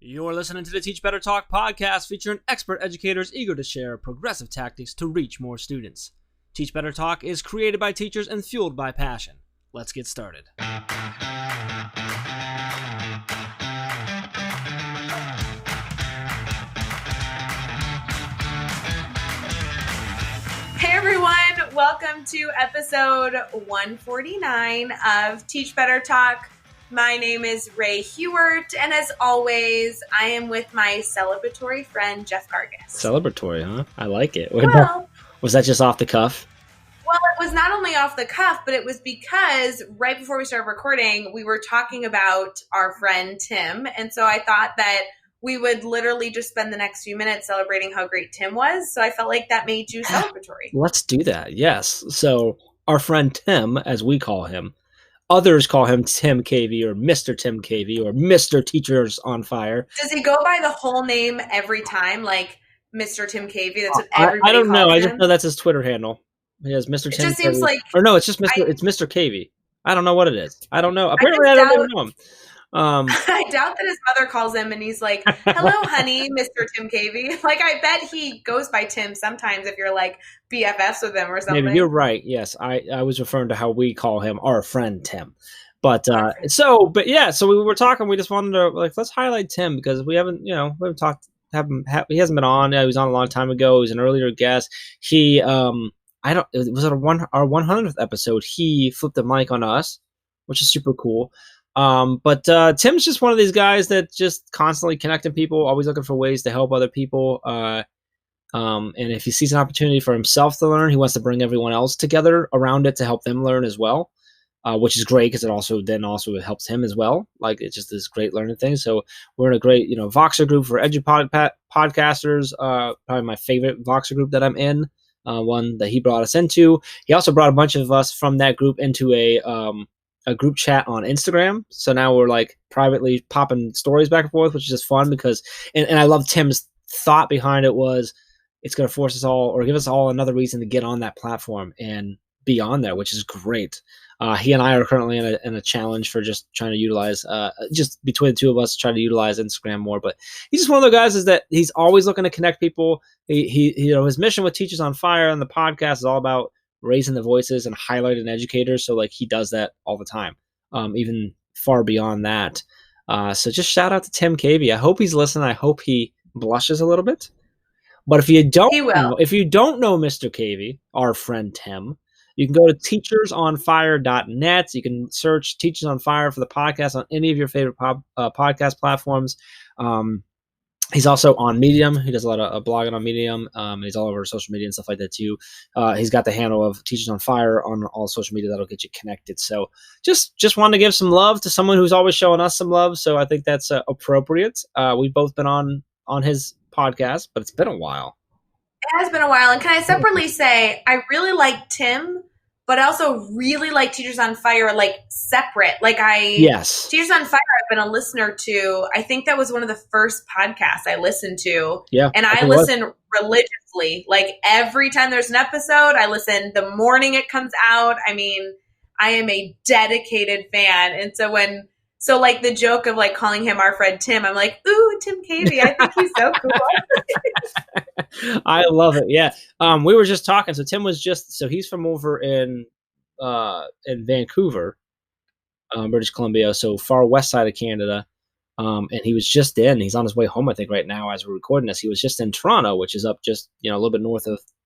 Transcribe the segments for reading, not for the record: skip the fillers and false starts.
You're listening to the Teach Better Talk podcast featuring expert educators eager to share progressive tactics to reach more students. Teach Better Talk is created by teachers and fueled by passion. Let's get started. Hey everyone, welcome to episode 149 of Teach Better Talk. My name is Ray Hewart, and as always, I am with my celebratory friend, Jeff Gargis. Celebratory, huh? I like it. Well, Was that just off the cuff? Well, it was not only off the cuff, but it was because right before we started recording, we were talking about our friend Tim, and so I thought that we would literally just spend the next few minutes celebrating how great Tim was, so I felt like that made you celebratory. Let's do that, yes. So, our friend Tim, as we call him, others call him Tim Cavey or Mr. Tim Cavey or Mr. Teachers on Fire. Does he go by the whole name every time, like Mr. Tim Cavey? That's what everybody I don't know. calls I just him? know that's his Twitter handle. He has Mr. Tim. It just seems Cavey. like, or no, it's just Mr. It's Mr. Cavey. I don't know what it is. I don't know. Apparently, I I don't doubt- even know him. I doubt that his mother calls him and he's like, "Hello, honey, Mr. Tim Cavey." Like, I bet he goes by Tim sometimes if you're like BFFs with him or something. Maybe you're right. Yes, I was referring to how we call him, our friend Tim. But so we were talking. We just wanted to let's highlight Tim because we haven't talked. He hasn't been on. He was on a long time ago. He was an earlier guest. He our 100th episode. He flipped the mic on us, which is super cool. But Tim's just one of these guys that just constantly connecting people, always looking for ways to help other people. And if he sees an opportunity for himself to learn, he wants to bring everyone else together around it to help them learn as well. Which is great because it also helps him as well. Like, it's just this great learning thing. So we're in a great, Voxer group for podcasters. Probably my favorite Voxer group that I'm in. One that he brought us into. He also brought a bunch of us from that group into a group chat on Instagram. So now we're like privately popping stories back and forth, which is just fun because, and I love Tim's thought behind it was it's going to force us all or give us all another reason to get on that platform and be on there, which is great. He and I are currently in a challenge for just trying to utilize, just between the two of us, trying to utilize Instagram more. But he's just one of the guys is that he's always looking to connect people. He his mission with Teachers on Fire and the podcast is all about raising the voices and highlighting educators. So he does that all the time, even far beyond that. So just shout out to Tim Cavey. I hope he's listening. I hope he blushes a little bit. But if you don't know Mr. Cavey, our friend Tim, you can go to teachersonfire.net. You can search Teachers on Fire for the podcast on any of your favorite podcast platforms. He's also on Medium. He does a lot of blogging on Medium. And he's all over social media and stuff like that too. He's got the handle of Teachers on Fire on all social media. That'll get you connected. So just wanted to give some love to someone who's always showing us some love. So I think that's appropriate. We've both been on his podcast, but it's been a while. It has been a while. And can I separately say, I really like Tim, but I also really like Teachers on Fire, separate. Yes. Teachers on Fire, I've been a listener to. I think that was one of the first podcasts I listened to. Yeah. And I listen religiously. Every time there's an episode, I listen the morning it comes out. I mean, I am a dedicated fan. And so the joke of calling him our friend Tim, I'm like, ooh, Tim Cavey. I think he's so cool. I love it. Yeah. We were just talking. So Tim was he's from over in Vancouver, British Columbia. So far west side of Canada. And he was he's on his way home, I think right now as we're recording this. He was just in Toronto, which is up just, a little bit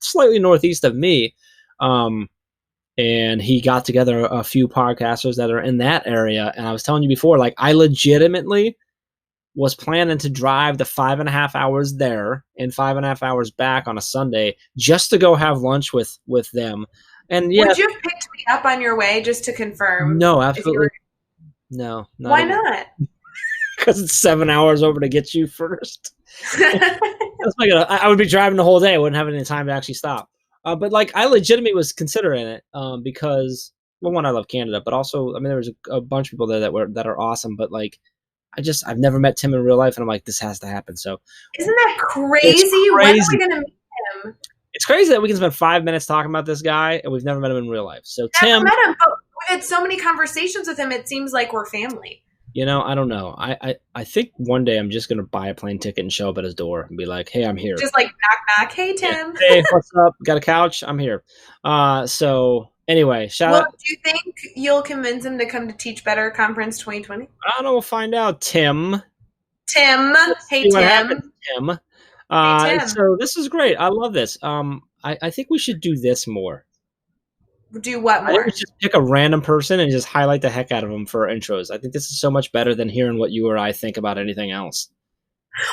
slightly northeast of me. And he got together a few podcasters that are in that area. And I was telling you before, I legitimately was planning to drive the 5.5 hours there and 5.5 hours back on a Sunday just to go have lunch with them. And yeah, would you have picked me up on your way just to confirm? No, absolutely. No. Why not? Because it's 7 hours over to get you first. I would be driving the whole day. I wouldn't have any time to actually stop. But I legitimately was considering it because, well, one, I love Canada, but also, I mean, there was a bunch of people there that are awesome. But I've never met Tim in real life, and I'm like, this has to happen. So, isn't that crazy? When are we going to meet him? It's crazy that we can spend 5 minutes talking about this guy, and we've never met him in real life. So Never met him, but we've had so many conversations with him. It seems like we're family. I don't know. I think one day I'm just gonna buy a plane ticket and show up at his door and be like, "Hey, I'm here." Just like knock knock, hey Yeah. Tim. Hey, what's up? Got a couch? I'm here. So anyway, shout Well, out. do you think you'll convince him to come to Teach Better Conference 2020? I don't know. We'll find out, Tim. Tim, Let's hey see what happens, Tim, Tim. hey Tim. So this is great. I love this. I think we should do this more. Do what I think we more? should just pick a random person and just highlight the heck out of them for our intros. I think this is so much better than hearing what you or I think about anything else.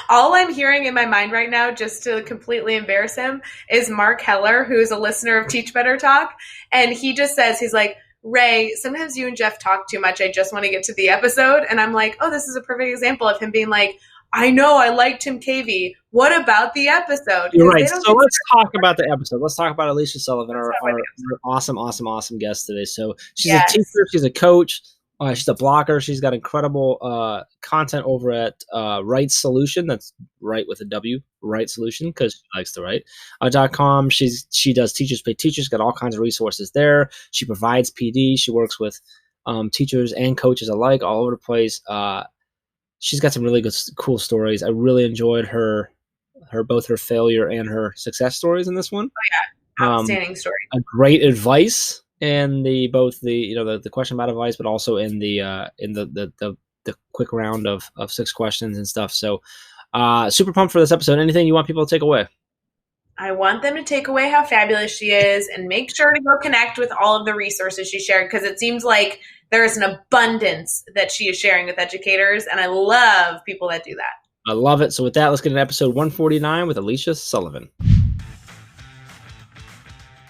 All I'm hearing in my mind right now, just to completely embarrass him, is Mark Heller, who's a listener of Teach Better Talk. And he just says, he's like, Ray, sometimes you and Jeff talk too much. I just want to get to the episode. And I'm like, oh, this is a perfect example of him being like, I know I like Tim Cavey. What about the episode? You're Because right. they don't So consider let's talk about the episode. Let's talk about Alicia Sullivan, let's our, talk about our, the our awesome, awesome, awesome guest today. So she's a episode. teacher, she's a coach, she's a blogger. She's got incredible content over at Right Solution. That's right with a W, Right Solution, because she likes to write. .com. She does Teachers Pay Teachers. Got all kinds of resources there. She provides PD. She works with teachers and coaches alike all over the place. She's got some really good, cool stories. I really enjoyed both her failure and her success stories in this one. Outstanding story. A great advice in the question about advice, but also in the quick round of 6 questions and stuff. So super pumped for this episode. Anything you want people to take away? I want them to take away how fabulous she is and make sure to go connect with all of the resources she shared, because it seems like there is an abundance that she is sharing with educators, and I love people that do that. I love it. So with that, let's get into episode 149 with Alicia Sullivan.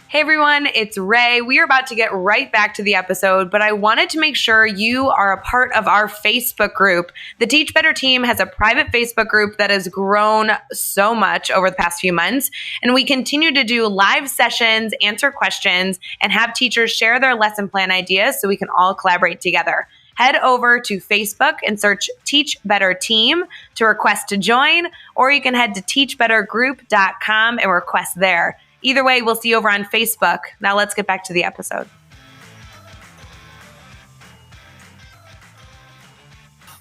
Hey everyone, it's Ray. We are about to get right back to the episode, but I wanted to make sure you are a part of our Facebook group. The Teach Better team has a private Facebook group that has grown so much over the past few months, and we continue to do live sessions, answer questions, and have teachers share their lesson plan ideas so we can all collaborate together. Head over to Facebook and search Teach Better Team to request to join, or you can head to teachbettergroup.com and request there. Either way, we'll see you over on Facebook. Now let's get back to the episode.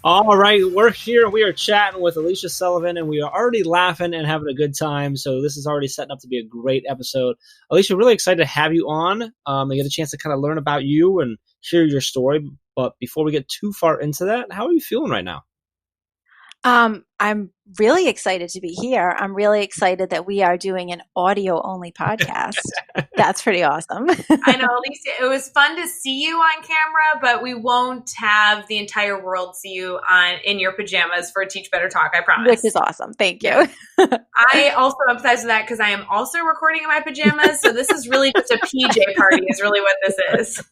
All right, we're here. We are chatting with Alicia Sullivan, and we are already laughing and having a good time. So this is already setting up to be a great episode. Alicia, really excited to have you on and get a chance to kind of learn about you and hear your story. But before we get too far into that, how are you feeling right now? I'm really excited to be here. I'm really excited that we are doing an audio only podcast. That's pretty awesome. I know, Alicia, it was fun to see you on camera, but we won't have the entire world see you in your pajamas for Teach Better Talk, I promise. Which is awesome. Thank you. I also empathize with that because I am also recording in my pajamas. So this is really just a PJ party is really what this is.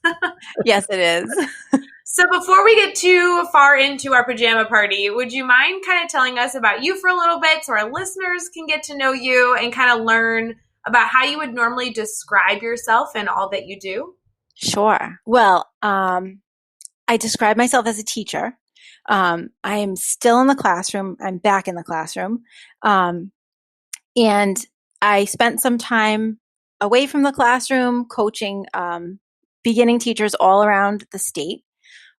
Yes, it is. So before we get too far into our pajama party, would you mind kind of telling us about you for a little bit so our listeners can get to know you and kind of learn about how you would normally describe yourself and all that you do? Sure. Well, I describe myself as a teacher. I am still in the classroom. I'm back in the classroom. And I spent some time away from the classroom coaching beginning teachers all around the state,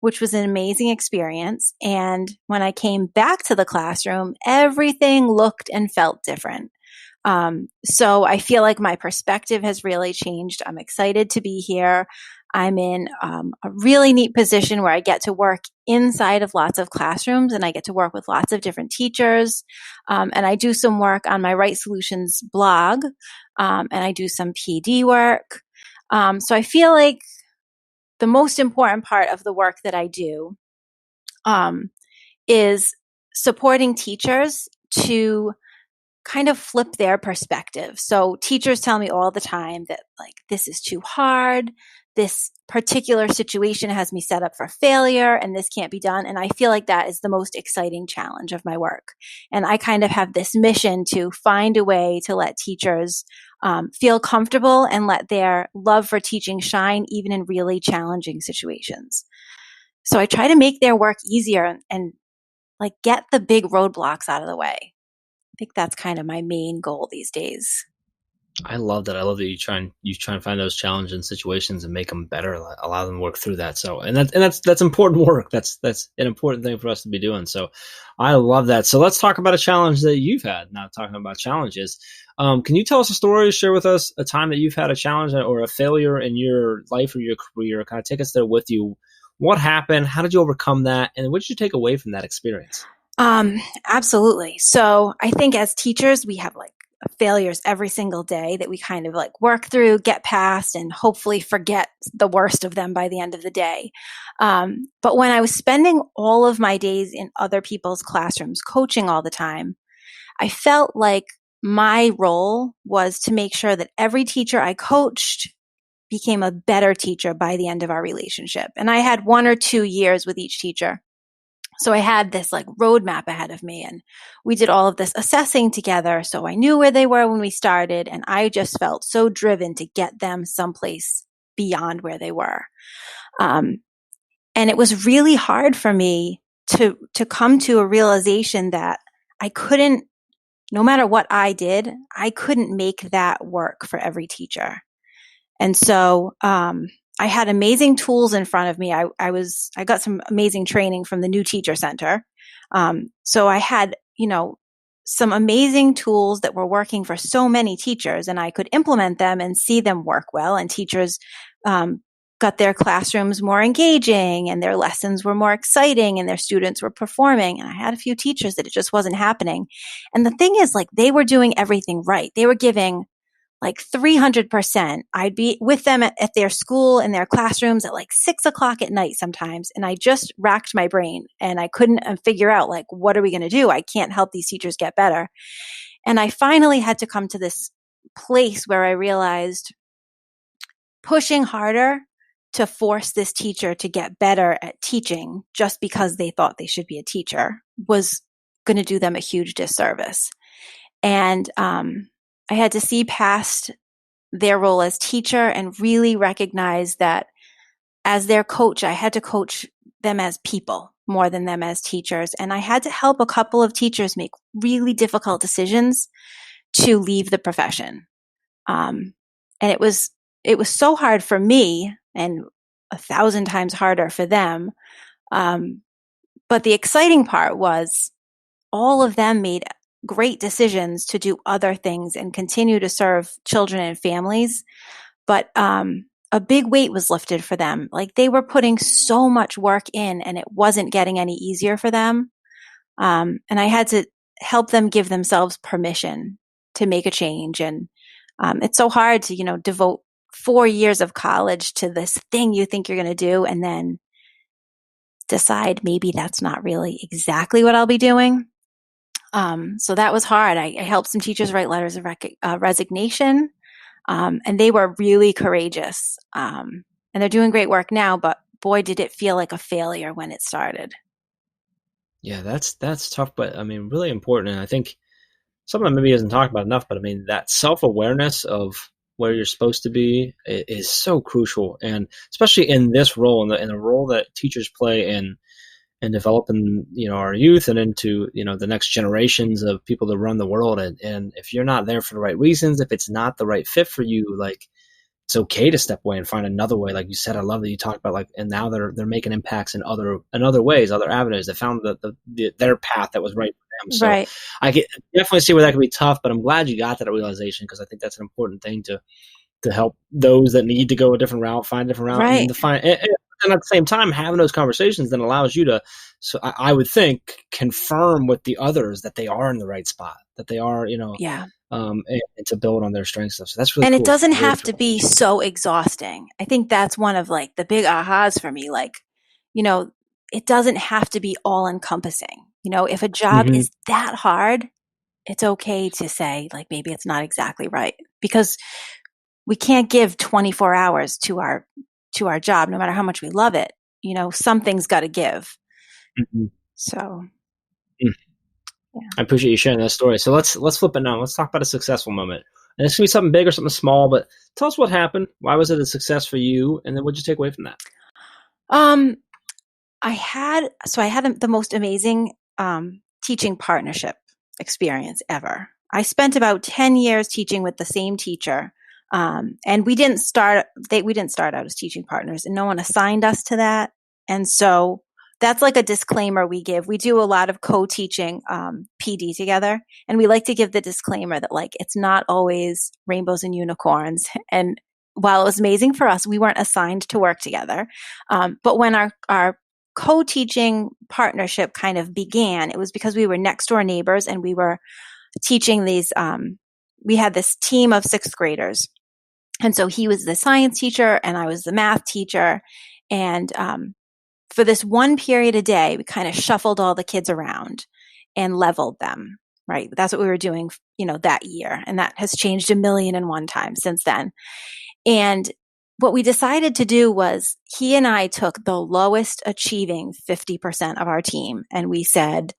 which was an amazing experience. And when I came back to the classroom, everything looked and felt different. So I feel like my perspective has really changed. I'm excited to be here. I'm in a really neat position where I get to work inside of lots of classrooms and I get to work with lots of different teachers. And I do some work on my Right Solutions blog, and I do some PD work. So I feel like the most important part of the work that I do is supporting teachers to kind of flip their perspective. So teachers tell me all the time that like, this is too hard. This particular situation has me set up for failure and this can't be done. And I feel like that is the most exciting challenge of my work. And I kind of have this mission to find a way to let teachers feel comfortable and let their love for teaching shine even in really challenging situations. So I try to make their work easier and like get the big roadblocks out of the way. I think that's kind of my main goal these days. I love that. I love that you try and find those challenging situations and make them better, allow them to work through that. So, and that's important work. That's an important thing for us to be doing. So, I love that. So, let's talk about a challenge that you've had. Now, talking about challenges, can you tell us a story? Share with us a time that you've had a challenge or a failure in your life or your career. Kind of take us there with you. What happened? How did you overcome that? And what did you take away from that experience? Absolutely. So I think as teachers, we have like failures every single day that we kind of like work through, get past, and hopefully forget the worst of them by the end of the day. But when I was spending all of my days in other people's classrooms, coaching all the time, I felt like my role was to make sure that every teacher I coached became a better teacher by the end of our relationship. And I had 1 or 2 years with each teacher. So I had this like roadmap ahead of me, and we did all of this assessing together. So I knew where they were when we started, and I just felt so driven to get them someplace beyond where they were. And it was really hard for me to come to a realization that I couldn't, no matter what I did, I couldn't make that work for every teacher. And so, I had amazing tools in front of me. I got some amazing training from the New Teacher Center. So I had, some amazing tools that were working for so many teachers, and I could implement them and see them work well. And teachers, got their classrooms more engaging, and their lessons were more exciting, and their students were performing. And I had a few teachers that it just wasn't happening. And the thing is, like, they were doing everything right. They were giving like 300%. I'd be with them at their school in their classrooms at like 6 o'clock at night sometimes. And I just racked my brain and I couldn't figure out, like, what are we going to do? I can't help these teachers get better. And I finally had to come to this place where I realized pushing harder to force this teacher to get better at teaching just because they thought they should be a teacher was going to do them a huge disservice. And, I had to see past their role as teacher and really recognize that as their coach, I had to coach them as people more than them as teachers. And I had to help a couple of teachers make really difficult decisions to leave the profession. And it was so hard for me and 1,000 times harder for them. But the exciting part was all of them made great decisions to do other things and continue to serve children and families. But a big weight was lifted for them. Like, they were putting so much work in and it wasn't getting any easier for them. And I had to help them give themselves permission to make a change. And it's so hard to, devote 4 years of college to this thing you think you're going to do and then decide maybe that's not really exactly what I'll be doing. So that was hard. I helped some teachers write letters of resignation, and they were really courageous. And they're doing great work now, but boy, did it feel like a failure when it started. Yeah, that's tough, but I mean, really important. And I think something that maybe isn't talked about enough, but I mean, that self-awareness of where you're supposed to be is so crucial, and especially in this role, in the role that teachers play in developing, our youth and into, the next generations of people that run the world. And if you're not there for the right reasons, if it's not the right fit for you, like, it's okay to step away and find another way. Like you said, I love that you talked about, like, and now they're making impacts in other ways, other avenues. They found their path that was right for them. So Right. I can definitely see where that can be tough, but I'm glad you got that realization, because I think that's an important thing to help those that need to go a different route, find a different route, and then Right. to find, and at the same time, having those conversations then allows you to, so I would think, confirm with the others that they are in the right spot, that they are, Yeah. and to build on their strengths. So that's really And it cool. doesn't Really have to cool. be so exhausting. I think that's one of like the big ahas for me. Like, it doesn't have to be all encompassing. If a job Mm-hmm. is that hard, it's okay to say, like, maybe it's not exactly right, because we can't give 24 hours to our job, no matter how much we love it. Something's got to give. Mm-hmm. So, Mm. yeah. I appreciate you sharing that story. So let's flip it now. Let's talk about a successful moment. And it's gonna be something big or something small, but tell us what happened. Why was it a success for you? And then what'd you take away from that? Um, I had the most amazing teaching partnership experience ever. I spent about 10 years teaching with the same teacher. And we didn't start out as teaching partners, and no one assigned us to that. And so that's like a disclaimer we give. We do a lot of co-teaching PD together, and we like to give the disclaimer that like it's not always rainbows and unicorns. And while it was amazing for us, we weren't assigned to work together. But when our co-teaching partnership kind of began, it was because we were next door neighbors, and we were teaching these. We had this team of sixth graders. And so he was the science teacher and I was the math teacher. And for this one period a day, we kind of shuffled all the kids around and leveled them, right? That's what we were doing, that year. And that has changed 1,000,001 times since then. And what we decided to do was he and I took the lowest achieving 50% of our team and we said,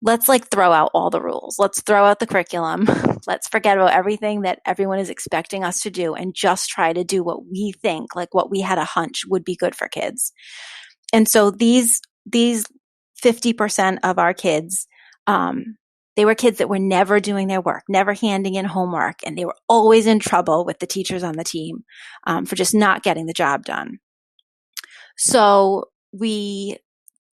let's like throw out all the rules. Let's throw out the curriculum. Let's forget about everything that everyone is expecting us to do and just try to do what we think, like what we had a hunch would be good for kids. And so these 50% of our kids, they were kids that were never doing their work, never handing in homework, and they were always in trouble with the teachers on the team for just not getting the job done. So we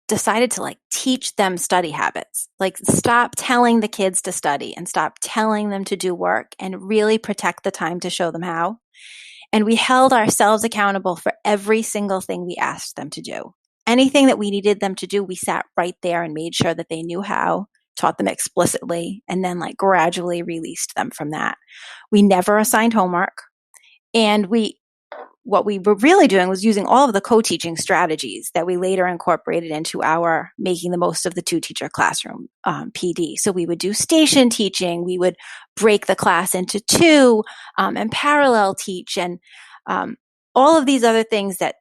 decided to like teach them study habits, like stop telling the kids to study and stop telling them to do work and really protect the time to show them how. And we held ourselves accountable for every single thing we asked them to do. Anything that we needed them to do, we sat right there and made sure that they knew how, taught them explicitly, and then like gradually released them from that. We never assigned homework. And what we were really doing was using all of the co-teaching strategies that we later incorporated into our making the most of the two-teacher classroom PD. So we would do station teaching, we would break the class into two and parallel teach, and all of these other things that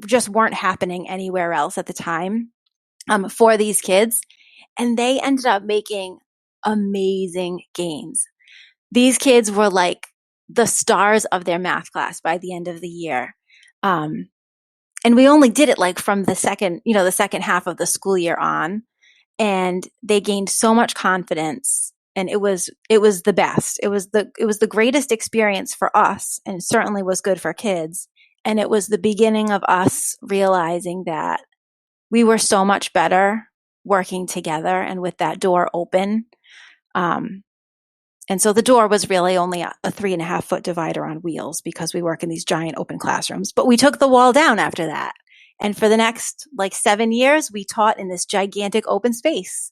just weren't happening anywhere else at the time for these kids. And they ended up making amazing gains. These kids were like the stars of their math class by the end of the year. And we only did it like from the second half of the school year on, and they gained so much confidence, and it was the best. It was the greatest experience for us, and certainly was good for kids. And it was the beginning of us realizing that we were so much better working together and with that door open. And so the door was really only a 3.5-foot divider on wheels because we work in these giant open classrooms. But we took the wall down after that. And for the next 7 years, we taught in this gigantic open space.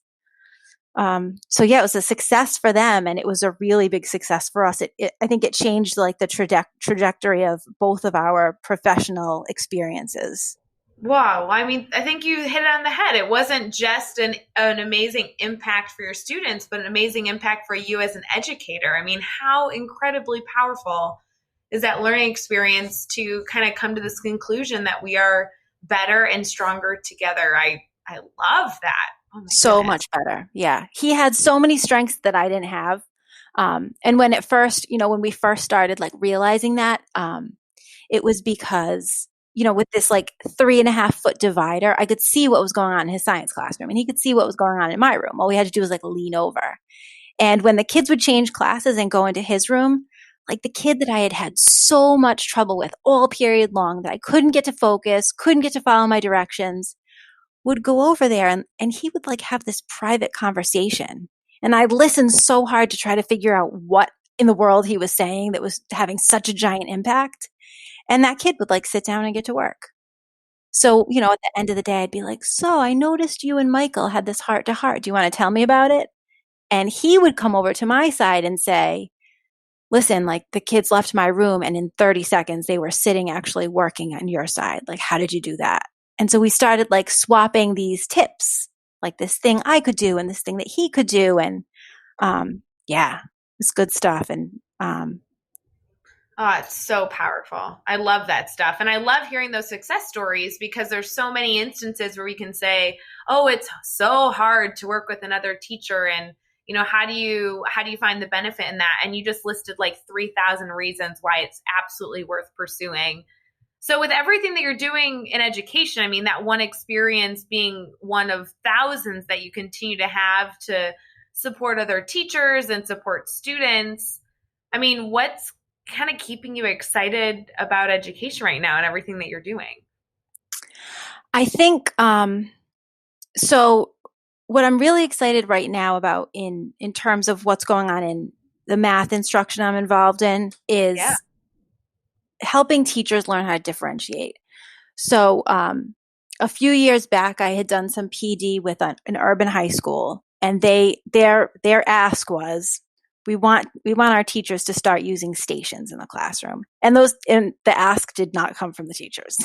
So yeah, it was a success for them, and it was a really big success for us. I think it changed the trajectory of both of our professional experiences. Wow. I mean, I think you hit it on the head. It wasn't just an amazing impact for your students, but an amazing impact for you as an educator. I mean, how incredibly powerful is that learning experience to kind of come to this conclusion that we are better and stronger together? I love that. Oh my so goodness. much better. Yeah. He had so many strengths that I didn't have. And when we first started realizing that, it was because, with this 3.5-foot divider, I could see what was going on in his science classroom, and he could see what was going on in my room. All we had to do was lean over. And when the kids would change classes and go into his room, the kid that I had so much trouble with all period long, that I couldn't get to focus, couldn't get to follow my directions, would go over there and he would have this private conversation. And I listened so hard to try to figure out what in the world he was saying that was having such a giant impact. And that kid would sit down and get to work. So, at the end of the day, I'd be like, so I noticed you and Michael had this heart to heart. Do you want to tell me about it? And he would come over to my side and say, listen, the kids left my room and in 30 seconds, they were sitting actually working on your side. How did you do that? And so we started swapping these tips, this thing I could do and this thing that he could do. And yeah, it's good stuff. And oh, it's so powerful. I love that stuff. And I love hearing those success stories because there's so many instances where we can say, oh, it's so hard to work with another teacher. And, how do you find the benefit in that? And you just listed 3,000 reasons why it's absolutely worth pursuing. So with everything that you're doing in education, that one experience being one of thousands that you continue to have to support other teachers and support students. I mean, what's kind of keeping you excited about education right now and everything that you're doing? I think, so what I'm really excited right now about in terms of what's going on in the math instruction I'm involved in is helping teachers learn how to differentiate. So a few years back, I had done some PD with an urban high school, and their ask was, we want our teachers to start using stations in the classroom. And the ask did not come from the teachers.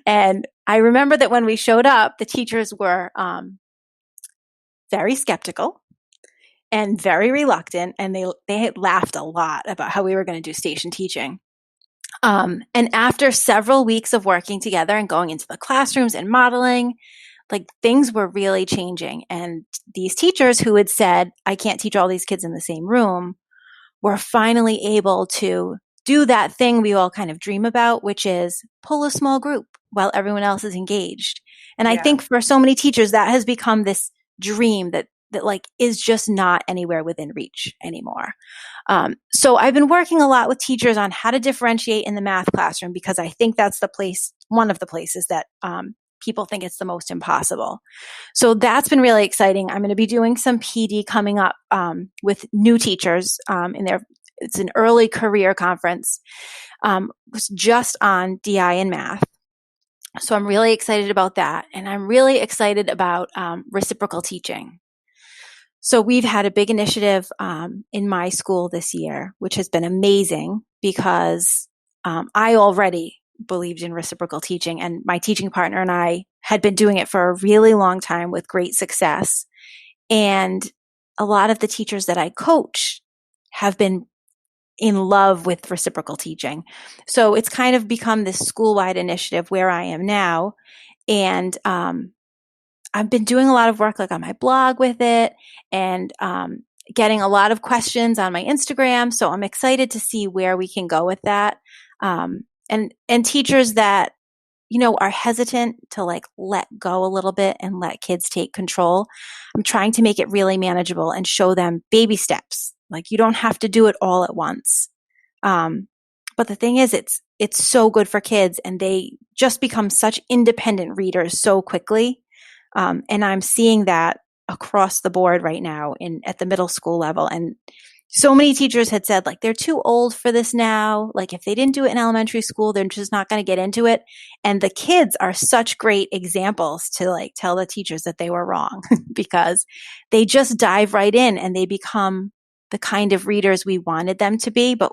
And I remember that when we showed up, the teachers were very skeptical and very reluctant, and they had laughed a lot about how we were going to do station teaching. And after several weeks of working together and going into the classrooms and modeling, like, things were really changing. And these teachers who had said, I can't teach all these kids in the same room, were finally able to do that thing we all kind of dream about, which is pull a small group while everyone else is engaged. And I think for so many teachers, that has become this dream that like is just not anywhere within reach anymore. So I've been working a lot with teachers on how to differentiate in the math classroom, because I think that's one of the places that people think it's the most impossible. So that's been really exciting. I'm going to be doing some PD coming up with new teachers it's an early career conference just on DI and math. So I'm really excited about that. And I'm really excited about reciprocal teaching. So we've had a big initiative in my school this year, which has been amazing, because I already believed in reciprocal teaching, and my teaching partner and I had been doing it for a really long time with great success. And a lot of the teachers that I coach have been in love with reciprocal teaching. So it's kind of become this school-wide initiative where I am now. And I've been doing a lot of work like on my blog with it, and getting a lot of questions on my Instagram. So I'm excited to see where we can go with that. And teachers that, are hesitant to like let go a little bit and let kids take control, I'm trying to make it really manageable and show them baby steps. Like, you don't have to do it all at once. But the thing is, it's so good for kids, and they just become such independent readers so quickly. And I'm seeing that across the board right now at the middle school level. And so many teachers had said, like, they're too old for this now. Like, if they didn't do it in elementary school, they're just not going to get into it. And the kids are such great examples to like tell the teachers that they were wrong, because they just dive right in and they become the kind of readers we wanted them to be. But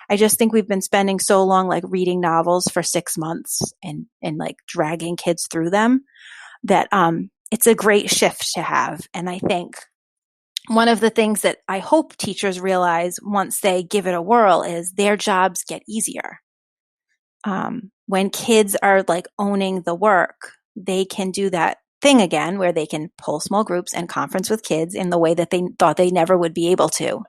I just think we've been spending so long like reading novels for 6 months and like dragging kids through them, that it's a great shift to have. And I think one of the things that I hope teachers realize once they give it a whirl is their jobs get easier. When kids are like owning the work, they can do that thing again where they can pull small groups and conference with kids in the way that they thought they never would be able to.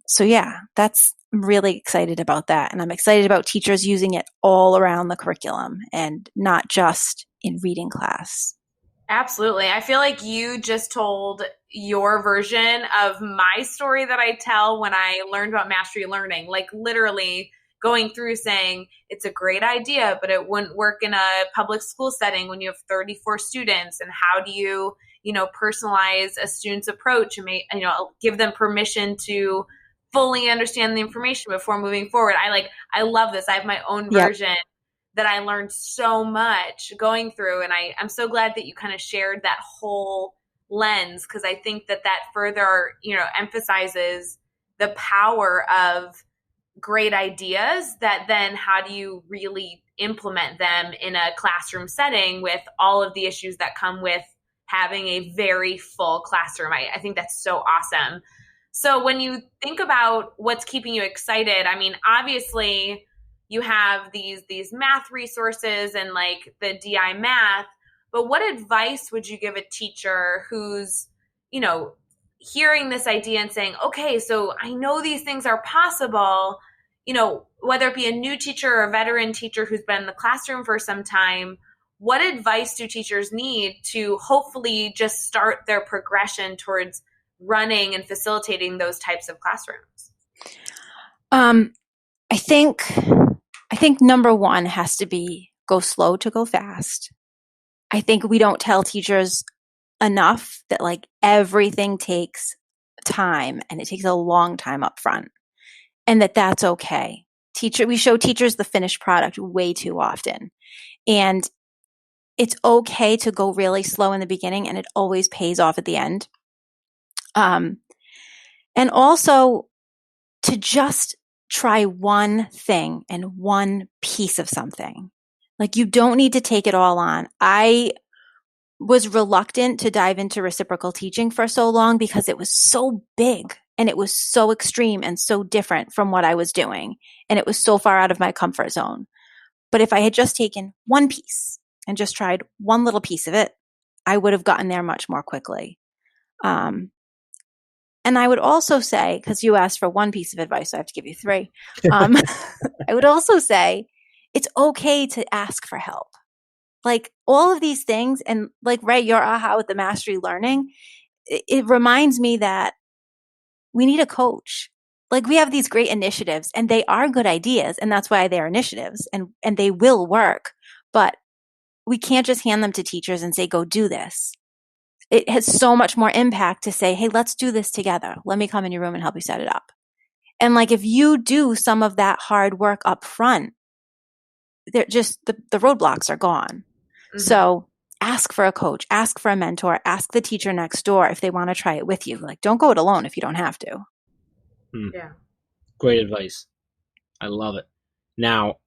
So yeah, I'm really excited about that. And I'm excited about teachers using it all around the curriculum and not just in reading class. Absolutely. I feel like you just told your version of my story that I tell when I learned about mastery learning, like literally going through saying it's a great idea, but it wouldn't work in a public school setting when you have 34 students. And how do you, personalize a student's approach and give them permission to fully understand the information before moving forward. I love this. I have my own version that I learned so much going through. And I'm so glad that you kind of shared that whole lens, because I think that further, emphasizes the power of great ideas, that then how do you really implement them in a classroom setting with all of the issues that come with having a very full classroom. I think that's so awesome. So when you think about what's keeping you excited, I mean, obviously you have these math resources and like the DI math, but what advice would you give a teacher who's, hearing this idea and saying, okay, so I know these things are possible, whether it be a new teacher or a veteran teacher who's been in the classroom for some time, what advice do teachers need to hopefully just start their progression towards running and facilitating those types of classrooms? I think number one has to be go slow to go fast. I think we don't tell teachers enough that like everything takes time and it takes a long time up front, and that's okay. We show teachers the finished product way too often, and it's okay to go really slow in the beginning, and it always pays off at the end. And also to just try one thing and one piece of something. Like, you don't need to take it all on. I was reluctant to dive into reciprocal teaching for so long because it was so big and it was so extreme and so different from what I was doing. And it was so far out of my comfort zone. But if I had just taken one piece and just tried one little piece of it, I would have gotten there much more quickly. And I would also say, because you asked for one piece of advice, so I have to give you three. I would also say it's okay to ask for help. Like, all of these things, and like, Ray, your aha with the mastery learning, it reminds me that we need a coach. Like, we have these great initiatives and they are good ideas, and that's why they're initiatives, and they will work, but we can't just hand them to teachers and say, go do this. It has so much more impact to say, hey, let's do this together. Let me come in your room and help you set it up. And like, if you do some of that hard work up front, they're just, the roadblocks are gone. Mm-hmm. So ask for a coach, ask for a mentor, ask the teacher next door if they want to try it with you. Like, don't go it alone if you don't have to. Yeah. Great advice. I love it. Now,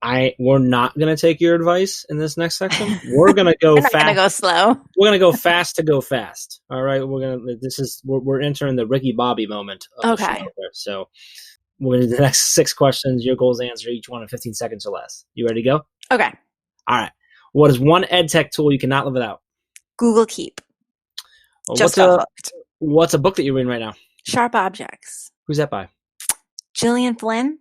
we're not going to take your advice in this next section. We're going to go fast. We're going to go slow. We're going to go fast to go fast. All right. We're entering the Ricky Bobby moment. Okay. So we're going to do the next 6 questions. Your goal is to answer each one in 15 seconds or less. You ready to go? Okay. All right. What is one ed tech tool you cannot live without? Google Keep. What's a book that you're reading right now? Sharp Objects. Who's that by? Gillian Flynn.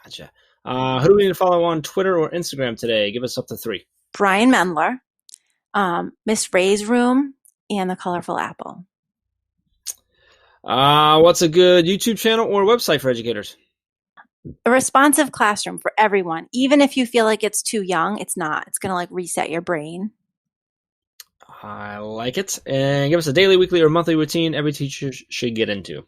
Gotcha. Who do we need to follow on Twitter or Instagram today? Give us up to 3. Brian Mendler, Miss Ray's Room, and The Colorful Apple. What's a good YouTube channel or website for educators? A responsive classroom for everyone. Even if you feel like it's too young, it's not. It's going to like reset your brain. I like it. And give us a daily, weekly, or monthly routine every teacher should get into.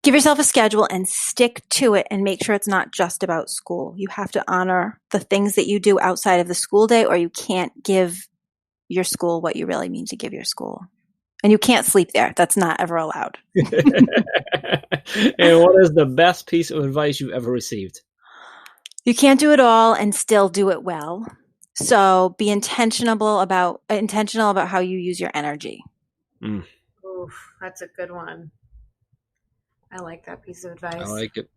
Give yourself a schedule and stick to it, and make sure it's not just about school. You have to honor the things that you do outside of the school day, or you can't give your school what you really mean to give your school. And you can't sleep there. That's not ever allowed. And what is the best piece of advice you've ever received? You can't do it all and still do it well. So be intentional about how you use your energy. Oof, that's a good one. I like that piece of advice. I like it.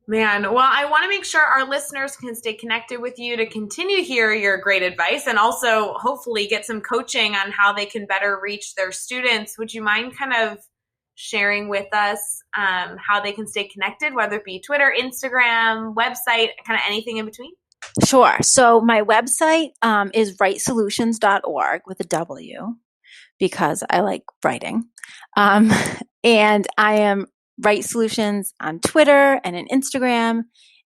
Man, well, I want to make sure our listeners can stay connected with you to continue to hear your great advice, and also hopefully get some coaching on how they can better reach their students. Would you mind kind of sharing with us how they can stay connected, whether it be Twitter, Instagram, website, kind of anything in between? Sure. So my website is writesolutions.org with a W, because I like writing. And I am Right Solutions on Twitter and in Instagram.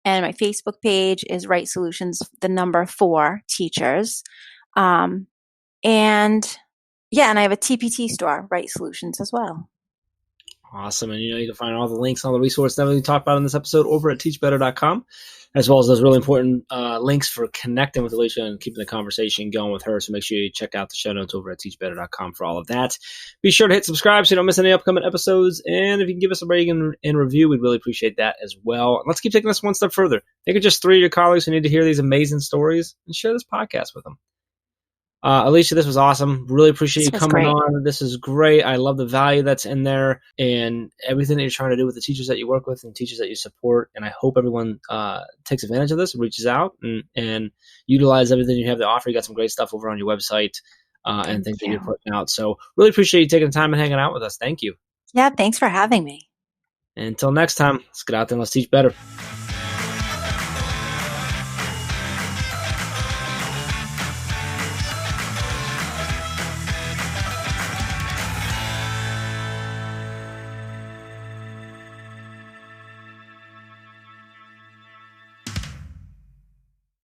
And my Facebook page is Right Solutions, the number 4 teachers. And I have a TPT store, Right Solutions, as well. Awesome. And you can find all the links, all the resources that we talked about in this episode over at teachbetter.com, as well as those really important links for connecting with Alicia and keeping the conversation going with her. So make sure you check out the show notes over at teachbetter.com for all of that. Be sure to hit subscribe so you don't miss any upcoming episodes. And if you can give us a rating and review, we'd really appreciate that as well. And let's keep taking this one step further. Think of just 3 of your colleagues who need to hear these amazing stories, and share this podcast with them. Alicia, this was awesome. Really appreciate you coming on. This is great. I love the value that's in there and everything that you're trying to do with the teachers that you work with and teachers that you support. And I hope everyone takes advantage of this, reaches out and utilize everything you have to offer. You got some great stuff over on your website and things that you're putting out. So really appreciate you taking the time and hanging out with us. Thank you. Yeah, thanks for having me. Until next time, let's get out there and let's teach better.